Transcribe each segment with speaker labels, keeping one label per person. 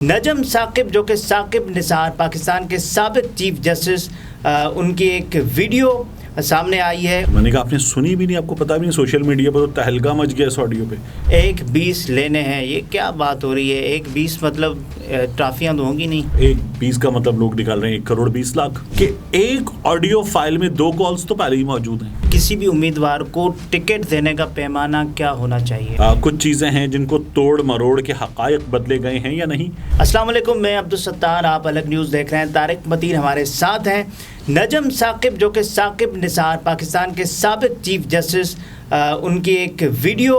Speaker 1: نجم ثاقب جو کہ ثاقب نثار پاکستان کے سابق چیف جسٹس ان کی ایک ویڈیو سامنے آئی ہے.
Speaker 2: میں نے کہا آپ نے سنی بھی نہیں, آپ کو پتا بھی نہیں, سوشل میڈیا پر تو تہلکہ مچ گیا اس آڈیو پہ.
Speaker 1: 1-20 لینے ہیں, یہ کیا بات ہو رہی ہے؟ 1-20 مطلب ٹرافیاں تو ہوں گی نہیں.
Speaker 2: 1-20 کا مطلب لوگ نکال رہے ہیں 1,20,00,000 کہ ایک آڈیو فائل میں 2 کالز تو پہلے ہی موجود ہیں.
Speaker 1: کسی بھی امیدوار کو ٹکٹ دینے کا پیمانہ کیا ہونا چاہیے؟
Speaker 2: کچھ چیزیں ہیں جن کو توڑ مروڑ کے حقائق بدلے گئے ہیں یا نہیں.
Speaker 1: السلام علیکم, میں عبدالستار, آپ الگ نیوز دیکھ رہے ہیں. طارق متین ہمارے ساتھ ہیں. نجم ثاقب جو کہ ثاقب نثار پاکستان کے سابق چیف جسٹس ان کی ایک ویڈیو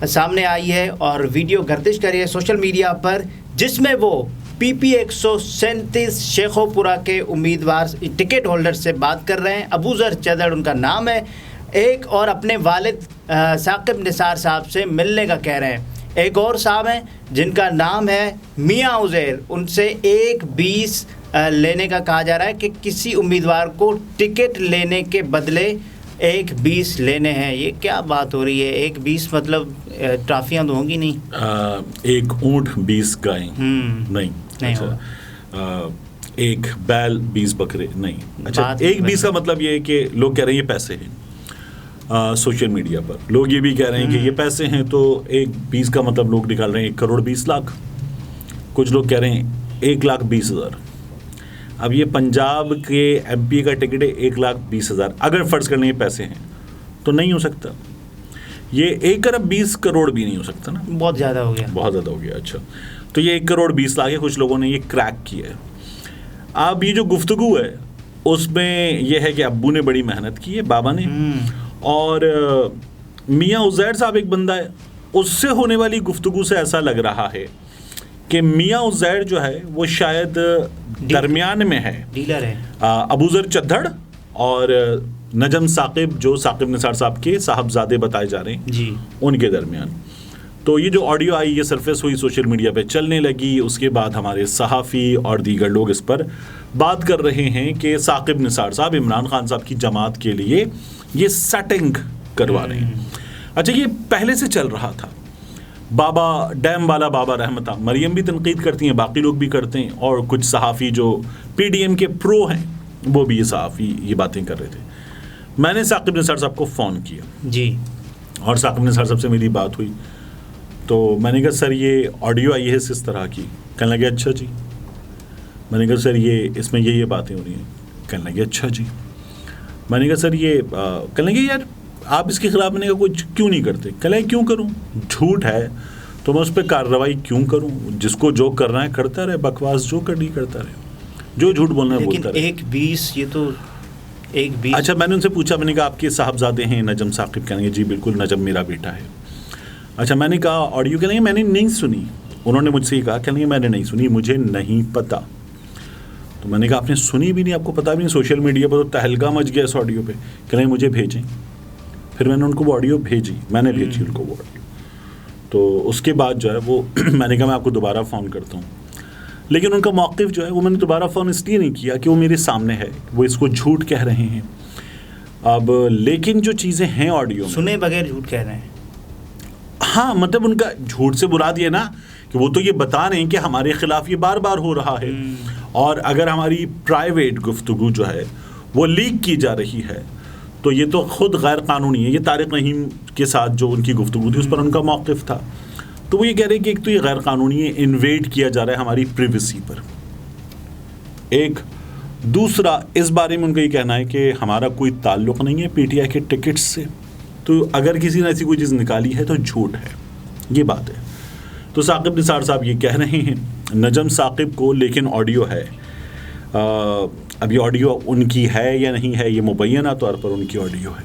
Speaker 1: سامنے آئی ہے اور ویڈیو گردش کر رہی ہے سوشل میڈیا پر, جس میں وہ PP 137 شیخو پورہ کے امیدوار ٹکٹ ہولڈر سے بات کر رہے ہیں. ابوذر چدر ان کا نام ہے. ایک اور اپنے والد ثاقب نثار صاحب سے ملنے کا کہہ رہے ہیں. ایک اور صاحب ہیں جن کا نام ہے میاں عزیر, ان سے 1-20 لینے کا کہا جا رہا ہے کہ کسی امیدوار کو ٹکٹ لینے کے بدلے 1-20 لینے ہیں. یہ کیا بات ہو رہی ہے؟ 1-20 مطلب ٹرافیاں تو ہوں گی نہیں.
Speaker 2: 1 اونٹ 20 گائیں نہیں. اچھا, 1 بیل 20 بکرے نہیں. اچھا, 1-20 کا مطلب یہ ہے کہ لوگ کہہ رہے ہیں یہ پیسے ہیں. سوشل میڈیا پر لوگ یہ بھی کہہ رہے ہیں کہ یہ پیسے ہیں, تو 1-20 کا مطلب لوگ نکال رہے ہیں 1,20,00,000. کچھ لوگ کہہ رہے ہیں 1,20,000. اب یہ پنجاب کے MP کا ٹکٹ ہے 1,20,000. اگر فرض کرنے یہ پیسے ہیں تو نہیں ہو سکتا. یہ 1,20 کروڑ بھی نہیں ہو سکتا نا,
Speaker 1: بہت زیادہ ہو گیا,
Speaker 2: بہت زیادہ ہو گیا. اچھا, تو یہ 1,20,00,000 ہے. کچھ لوگوں نے یہ کریک کیا ہے. اب یہ جو گفتگو ہے اس میں یہ ہے کہ ابو نے بڑی محنت کی ہے, بابا نے, اور میاں عزیر صاحب ایک بندہ ہے, اس سے ہونے والی گفتگو سے ایسا لگ رہا ہے کہ میاں عزیر جو ہے وہ شاید درمیان میں ہے,
Speaker 1: ڈیلر ہے.
Speaker 2: ابوذر چدھڑ اور نجم ثاقب جو ثاقب نثار صاحب کے صاحبزادے بتائے جا رہے ہیں
Speaker 1: جی,
Speaker 2: ان کے درمیان. تو یہ جو آڈیو آئی, یہ سرفیس ہوئی, سوشل میڈیا پہ چلنے لگی. اس کے بعد ہمارے صحافی اور دیگر لوگ اس پر بات کر رہے ہیں کہ ثاقب نثار صاحب عمران خان صاحب کی جماعت کے لیے یہ سیٹنگ کروا رہے ہیں. اچھا, یہ پہلے سے چل رہا تھا. بابا ڈیم والا بابا رحمتہ مریم بھی تنقید کرتی ہیں, باقی لوگ بھی کرتے ہیں, اور کچھ صحافی جو PDM کے پرو ہیں وہ بھی یہ صحافی یہ باتیں کر رہے تھے. میں نے ثاقب نثار صاحب کو فون کیا
Speaker 1: جی, اور
Speaker 2: ثاقب نثار صاحب سے میری بات ہوئی. تو میں نے کہا سر یہ آڈیو آئی ہے اس طرح کی. کہنے لگے اچھا جی. میں نے کہا سر یہ اس میں یہ باتیں ہو رہی ہیں. کہنے لگے اچھا جی. میں نے کہا سر یہ, کہنے لگے یار آپ اس کے خلاف, میں نے کہا کچھ کیوں نہیں کرتے. کہنے لگے کیوں کروں, جھوٹ ہے تو میں اس پہ کارروائی کیوں کروں. جس کو جو کرنا ہے کرتا رہے, بکواس جو کرنی کرتا رہے, جو جھوٹ بولنا ہے بولتا رہے.
Speaker 1: 1-20 یہ تو 1-20.
Speaker 2: اچھا, میں نے ان سے پوچھا, میں نے کہا آپ کے صاحبزادے ہیں نجم ثاقب. کہنے لگے جی بالکل, نجم میرا بیٹا ہے. اچھا, میں نے کہا آڈیو, کہنے لگے میں نے نہیں سنی. انہوں نے مجھ سے یہ کہا, کہنے لگے میں نے نہیں سنی, مجھے نہیں پتا. تو میں نے کہا آپ نے سنی بھی نہیں, آپ کو پتا بھی نہیں, سوشل میڈیا پر تو تہلکہ مچ گیا اس آڈیو پہ. کہنے لگے مجھے بھیجیں. پھر میں نے ان کو وہ آڈیو بھیجی, میں نے بھیجی ان کو وہ آڈیو. تو اس کے بعد جو ہے وہ میں نے کہا میں آپ کو دوبارہ فون کرتا ہوں. لیکن ان کا موقف جو ہے وہ میں نے دوبارہ فون اس لیے نہیں کیا کہ وہ میرے سامنے ہے, وہ اس کو جھوٹ کہہ رہے ہیں. اب لیکن جو چیزیں ہیں آڈیو
Speaker 1: سنے بغیر جھوٹ کہہ رہے ہیں.
Speaker 2: ہاں, مطلب ان کا جھوٹ سے مراد یہ نا کہ وہ تو یہ بتا رہے ہیں کہ ہمارے خلاف یہ بار بار ہو رہا ہے, اور اگر ہماری پرائیویٹ گفتگو جو ہے وہ لیک کی جا رہی ہے تو یہ تو خود غیر قانونی ہے. یہ طارق رحیم کے ساتھ جو ان کی گفتگو تھی اس پر ان کا موقف تھا. تو وہ یہ کہہ رہے ہیں کہ ایک تو یہ غیر قانونی ہے, انویڈ کیا جا رہا ہے ہماری پریویسی پر. ایک دوسرا, اس بارے میں ان کا یہ کہنا ہے کہ ہمارا کوئی تعلق نہیں ہے PTI کے ٹکٹ سے, تو اگر کسی نے ایسی کوئی چیز نکالی ہے تو جھوٹ ہے, یہ بات ہے. تو ثاقب نثار صاحب یہ کہہ رہے ہیں نجم ثاقب کو, لیکن آڈیو ہے. اب یہ آڈیو ان کی ہے یا نہیں ہے, یہ مبینہ طور پر ان کی آڈیو ہے.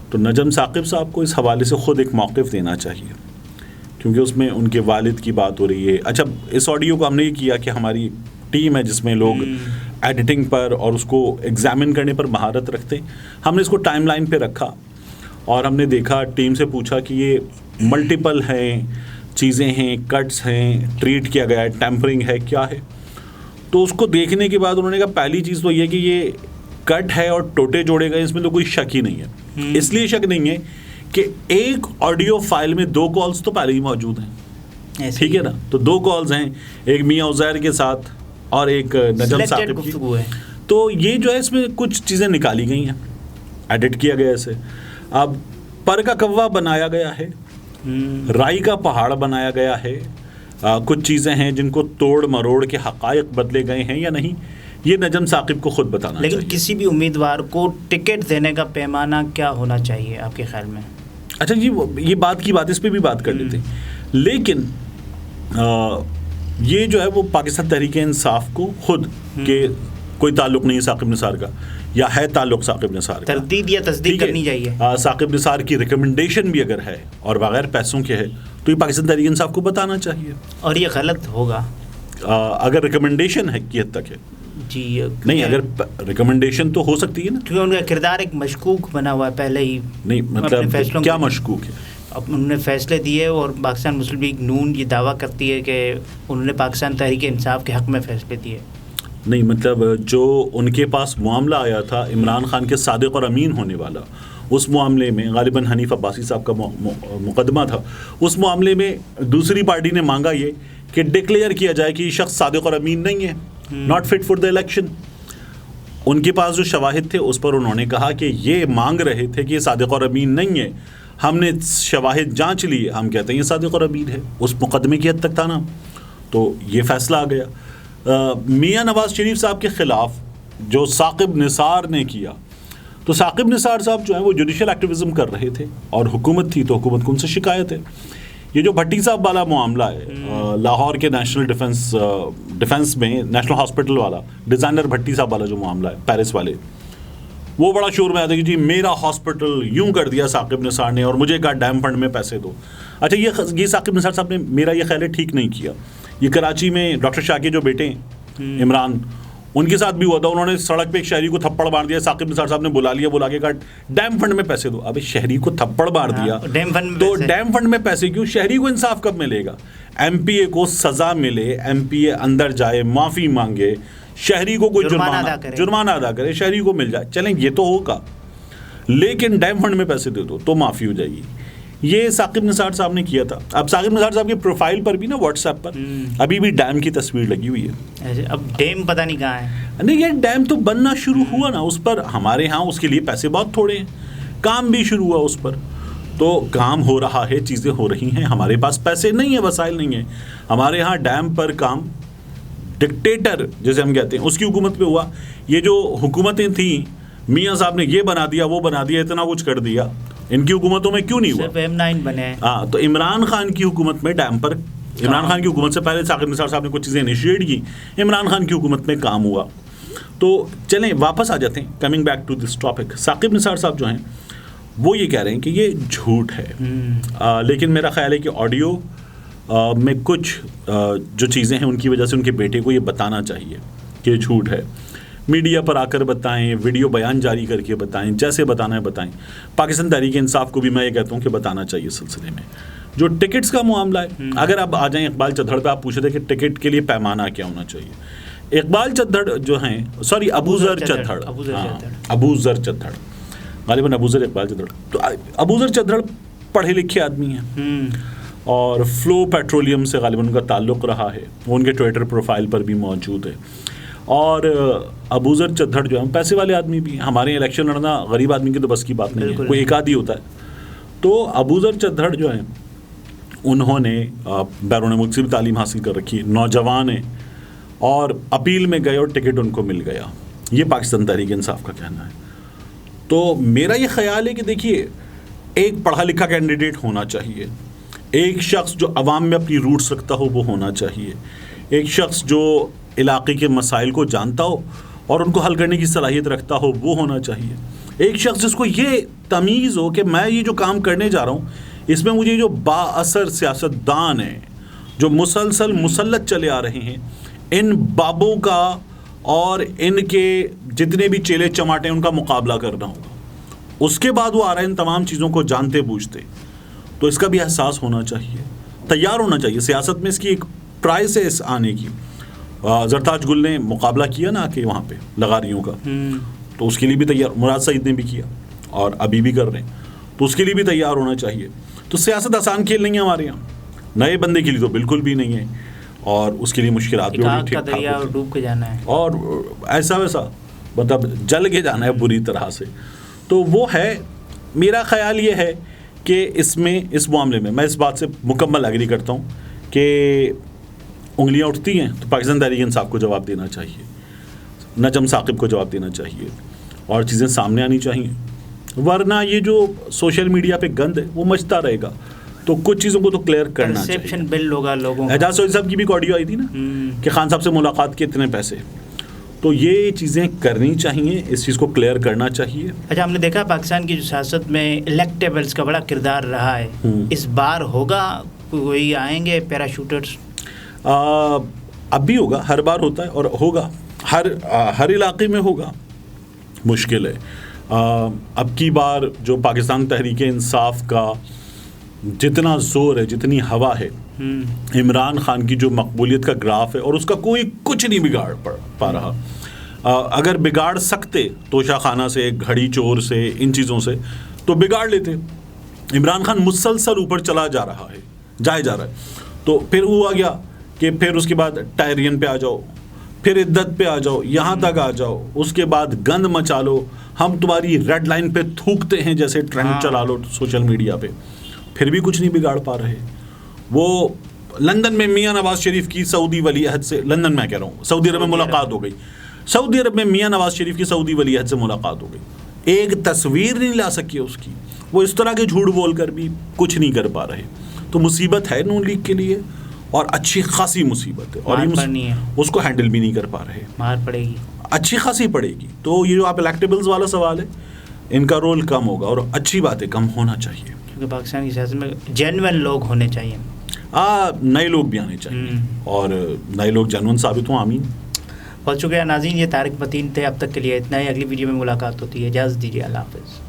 Speaker 2: تو نجم ثاقب صاحب کو اس حوالے سے خود ایک موقف دینا چاہیے, کیونکہ اس میں ان کے والد کی بات ہو رہی ہے. اچھا, اس آڈیو کو ہم نے یہ کیا کہ ہماری ٹیم ہے جس میں لوگ ایڈیٹنگ پر اور اس کو ایگزامن کرنے پر مہارت رکھتے ہیں. ہم نے اس کو ٹائم لائن پہ رکھا اور ہم نے دیکھا, ٹیم سے پوچھا کہ یہ ملٹیپل ہیں, چیزیں ہیں, کٹس ہیں, ٹریٹ کیا گیا ہے, ٹیمپرنگ ہے, کیا ہے. تو اس کو دیکھنے کے بعد انہوں نے کہا پہلی چیز تو یہ کہ یہ کٹ ہے اور ٹوٹے جوڑے گئے, اس میں تو کوئی شک ہی نہیں ہے. اس لیے شک نہیں ہے کہ ایک آڈیو فائل میں 2 کالز تو پہلے ہی موجود ہیں. ٹھیک ہے نا. تو 2 کالز ہیں, ایک میاں عزیر کے ساتھ اور ایک نجم ثاقب کی. تو یہ جو ہے اس میں کچھ چیزیں نکالی گئی ہیں, ایڈٹ کیا گیا اسے. اب پر کا کوا بنایا گیا ہے, رائی کا پہاڑ بنایا گیا ہے, کچھ چیزیں ہیں جن کو توڑ مروڑ کے حقائق بدلے گئے ہیں یا نہیں, یہ نجم ثاقب کو خود بتانا
Speaker 1: لیکن
Speaker 2: چاہیے.
Speaker 1: کسی بھی امیدوار کو ٹکٹ دینے کا پیمانہ کیا ہونا چاہیے آپ کے خیال میں؟
Speaker 2: اچھا جی, یہ بات کی بات, اس پہ بھی بات کر لیتے ہیں. لیکن یہ جو ہے وہ پاکستان تحریک انصاف کو خود کہ کوئی تعلق نہیں ہے ثاقب نثار کا, یا ہے تعلق ثاقب نثار کا,
Speaker 1: تردید یا تصدیق کرنی چاہیے.
Speaker 2: ثاقب نثار کی ریکمنڈیشن بھی اگر ہے اور بغیر پیسوں کے ہے تو یہ پاکستان تحریک انصاف کو بتانا چاہیے.
Speaker 1: اور یہ غلط ہوگا
Speaker 2: اگر ریکمنڈیشن ہے کی حد تک ہے
Speaker 1: جی.
Speaker 2: نہیں, اگر ریکمنڈیشن تو ہو سکتی ہے نا,
Speaker 1: کیونکہ ان کا کردار ایک مشکوک بنا ہوا ہے پہلے ہی.
Speaker 2: نہیں مطلب کیا مشکوک ہے؟
Speaker 1: انہوں نے فیصلے دیے اور پاکستان مسلم لیگ نون یہ دعویٰ کرتی ہے کہ انہوں نے پاکستان تحریک انصاف کے حق میں فیصلے دیے. نہیں
Speaker 2: مطلب جو ان کے پاس معاملہ آیا تھا عمران خان کے صادق اور امین ہونے والا, اس معاملے میں غالباً حنیف عباسی صاحب کا مقدمہ تھا. اس معاملے میں دوسری پارٹی نے مانگا یہ کہ ڈکلیئر کیا جائے کہ یہ شخص صادق اور امین نہیں ہے, not fit for the election. ان کے پاس جو شواہد تھے اس پر انہوں نے کہا کہ یہ مانگ رہے تھے کہ یہ صادق اور امین نہیں ہے, ہم نے شواہد جانچ لیے, ہم کہتے ہیں یہ صادق اور امین ہے. اس مقدمے کی حد تک تھا نا, تو یہ فیصلہ آ گیا. میاں نواز شریف صاحب کے خلاف جو ثاقب نثار نے کیا, تو ثاقب نثار صاحب جو ہیں وہ جوڈیشل ایکٹیویزم کر رہے تھے اور حکومت تھی تو حکومت کو ان سے شکایت ہے. یہ جو بھٹی صاحب والا معاملہ ہے لاہور کے نیشنل ڈیفنس میں نیشنل ہاسپٹل والا, ڈیزائنر بھٹی صاحب والا جو معاملہ ہے پیرس والے, وہ بڑا شور میں آتا ہے کہ جی میرا ہاسپٹل یوں کر دیا ثاقب نثار نے اور مجھے کہا ڈیم فنڈ میں پیسے دو. اچھا یہ ثاقب نثار صاحب نے میرا یہ خیال ہے ٹھیک نہیں کیا. یہ کراچی میں ڈاکٹر شاہ کے جو بیٹے ہیں عمران, ان کے ساتھ بھی ہوا تھا. انہوں نے سڑک پہ ایک شہری کو تھپڑ مار دیا, ثاقب نثار صاحب نے بلا کے کہا ڈیم فنڈ میں پیسے دو. ابھی شہری کو تھپڑ مار دیا تو ڈیم فنڈ میں پیسے کیوں؟ شہری کو انصاف کب ملے گا؟ ایم پی اے کو سزا ملے, ایم پی اے اندر جائے, معافی مانگے, شہری کو کوئی جرمانہ ادا کرے, شہری کو مل جائے, چلیں یہ تو ہوگا. لیکن ڈیم فنڈ میں پیسے دے دو تو معافی ہو جائے گی. یہ ثاقب نثار صاحب نے کیا تھا. اب ثاقب نثار صاحب کی پروفائل پر بھی نا واٹس ایپ پر ابھی بھی ڈیم کی تصویر لگی ہوئی ہے.
Speaker 1: اب ڈیم پتہ نہیں کہاں ہے.
Speaker 2: نہیں, یہ ڈیم تو بننا شروع ہوا نا, اس پر ہمارے ہاں اس کے لیے پیسے بہت تھوڑے ہیں, کام بھی شروع ہوا اس پر, تو کام ہو رہا ہے, چیزیں ہو رہی ہیں. ہمارے پاس پیسے نہیں ہیں, وسائل نہیں ہیں. ہمارے ہاں ڈیم پر کام ڈکٹیٹر جیسے ہم کہتے ہیں اس کی حکومت پہ ہوا. یہ جو حکومتیں تھیں, میاں صاحب نے یہ بنا دیا وہ بنا دیا, اتنا کچھ کر دیا, ان کی حکومتوں میں کیوں نہیں ہوا؟
Speaker 1: صرف M9 بنے.
Speaker 2: ہاں, تو عمران خان کی حکومت میں ڈیم پر, عمران خان کی حکومت سے پہلے ثاقب نثار صاحب نے کچھ چیزیں انیشیٹ کی, عمران خان کی حکومت میں کام ہوا. تو چلیں واپس آ جاتے ہیں, coming back to this topic. Saqib Nisar صاحب جو ہیں وہ یہ کہہ رہے ہیں کہ یہ جھوٹ ہے, لیکن میرا خیال ہے کہ آڈیو میں کچھ جو چیزیں ہیں ان کی وجہ سے ان کے بیٹے کو یہ بتانا چاہیے کہ یہ جھوٹ ہے. میڈیا پر آ کر بتائیں, ویڈیو بیان جاری کر کے بتائیں, جیسے بتانا ہے بتائیں. پاکستان تحریک انصاف کو بھی میں یہ کہتا ہوں کہ بتانا چاہیے اس سلسلے میں. جو ٹکٹس کا معاملہ ہے, اگر آپ آ جائیں اقبال چدھڑ پہ, آپ پوچھ رہے تھے کہ ٹکٹ کے لیے پیمانہ کیا ہونا چاہیے. اقبال چدھڑ جو ہیں, سوری ابوذر چدھڑ, ابوذر چدھڑ, غالباً ابوذر اقبال چدھڑ. تو ابوذر چدھڑ پڑھے لکھے آدمی ہیں اور فلو پیٹرولیم سے غالباً ان کا تعلق رہا ہے, وہ ان کے ٹویٹر پروفائل پر بھی موجود ہے. اور ابوذر چدھڑ جو ہے پیسے والے آدمی بھی ہیں. ہمارے الیکشن لڑنا غریب آدمی کی تو بس کی بات نہیں ہے, کوئی ایک آدھی ہوتا ہے. تو ابوذر چدھڑ جو ہیں انہوں نے بیرون ملک سے بھی تعلیم حاصل کر رکھی, نوجوان ہیں, اور اپیل میں گئے اور ٹکٹ ان کو مل گیا. یہ پاکستان تحریک انصاف کا کہنا ہے. تو میرا یہ خیال ہے کہ دیکھیے, ایک پڑھا لکھا کینڈیڈیٹ ہونا چاہیے, ایک شخص جو عوام میں اپنی روٹس رکھتا ہو وہ ہونا چاہیے, ایک شخص جو علاقے کے مسائل کو جانتا ہو اور ان کو حل کرنے کی صلاحیت رکھتا ہو وہ ہونا چاہیے, ایک شخص جس کو یہ تمیز ہو کہ میں یہ جو کام کرنے جا رہا ہوں اس میں مجھے جو با اثر سیاستدان ہیں جو مسلسل مسلط چلے آ رہے ہیں, ان بابوں کا اور ان کے جتنے بھی چیلے چماٹے ان کا مقابلہ کرنا ہوگا. اس کے بعد وہ آ رہے ہیں ان تمام چیزوں کو جانتے بوجھتے, تو اس کا بھی احساس ہونا چاہیے, تیار ہونا چاہیے سیاست میں اس کی ایک پرائسس آنے کی. زرتاج گل نے مقابلہ کیا نا کہ وہاں پہ لغاریوں کا, تو اس کے لیے بھی تیار, مراد سعید نے بھی کیا اور ابھی بھی کر رہے ہیں, تو اس کے لیے بھی تیار ہونا چاہیے. تو سیاست آسان کھیل نہیں ہے ہمارے یہاں. نئے بندے کے لیے تو بالکل بھی نہیں ہے, اور اس کے لیے مشکلات بھی
Speaker 1: ٹھیک ٹھاک دریا ڈوب کے جانا ہے, اور
Speaker 2: ایسا ویسا مطلب جل کے جانا ہے بری طرح سے. تو وہ ہے, میرا خیال یہ ہے کہ اس معاملے میں اس بات سے مکمل ایگری کرتا ہوں کہ انگلیاں اٹھتی ہیں تو پاکستان تحریک انصاف کو جواب دینا چاہیے, نجم ثاقب کو جواب دینا چاہیے, اور چیزیں سامنے آنی چاہیے. ورنہ یہ جو سوشل میڈیا پہ گند ہے وہ مچتا رہے گا, تو کچھ چیزوں کو تو کلیئر کرنا چاہیے.
Speaker 1: بل ہوگا لوگوں,
Speaker 2: اعجاز سعودی صاحب کی بھی آڈیو آئی تھی نا کہ خان صاحب سے ملاقات کے اتنے پیسے, تو یہ چیزیں کرنی چاہیے, اس چیز کو کلیئر کرنا چاہیے.
Speaker 1: اچھا, ہم نے دیکھا پاکستان کی جو سیاست میں الیکٹیبلز کا بڑا کردار رہا ہے, اس بار ہوگا کوئی آئیں گے پیراشوٹرز؟
Speaker 2: اب بھی ہوگا, ہر بار ہوتا ہے اور ہوگا, ہر علاقے میں ہوگا. مشکل ہے. اب کی بار جو پاکستان تحریک انصاف کا جتنا زور ہے, جتنی ہوا ہے, عمران خان کی جو مقبولیت کا گراف ہے, اور اس کا کوئی کچھ نہیں بگاڑ پا رہا. اگر بگاڑ سکتے توشہ خانہ سے, گھڑی چور سے, ان چیزوں سے, تو بگاڑ لیتے. عمران خان مسلسل اوپر چلا جا رہا ہے, جا رہا ہے. تو پھر وہ آ گیا کہ پھر اس کے بعد ٹائرین پہ آ جاؤ, پھر عدت پہ آ جاؤ, یہاں تک آ جاؤ, اس کے بعد گند مچا لو, ہم تمہاری ریڈ لائن پہ تھوکتے ہیں جیسے ٹرینڈ چلا لو سوشل میڈیا پہ, پھر بھی کچھ نہیں بگاڑ پا رہے. وہ لندن میں میاں نواز شریف کی سعودی ولی عہد سے, لندن میں کہہ رہا ہوں, سعودی عرب میں ملاقات ہو گئی. سعودی عرب میں میاں نواز شریف کی سعودی ولی عہد سے ملاقات ہو گئی, ایک تصویر نہیں لا سکی اس کی. وہ اس طرح کے جھوٹ بول کر بھی کچھ نہیں کر پا رہے. تو مصیبت ہے نون لیگ کے لیے, اور اچھی خاصی مصیبت ہے, اور اس کو ہینڈل بھی نہیں کر پا رہے.
Speaker 1: مار پڑے گی,
Speaker 2: اچھی خاصی پڑے گی. تو یہ جو آپ الیکٹیبلز والا سوال ہے, ان کا رول کم ہوگا, اور اچھی باتیں کم ہونا چاہیے,
Speaker 1: کیونکہ پاکستان کی سیاست میں جینوئن لوگ ہونے چاہیے.
Speaker 2: نئے لوگ بھی آنے چاہیے, اور نئے لوگ جینوئن ثابت ہوں. آمین.
Speaker 1: بہت شکریہ ناظرین, یہ طارق متین تھے. اب تک کے لیے اتنا ہی, اگلی ویڈیو میں ملاقات ہوتی ہے. اجازت دیجیے, اللہ حافظ.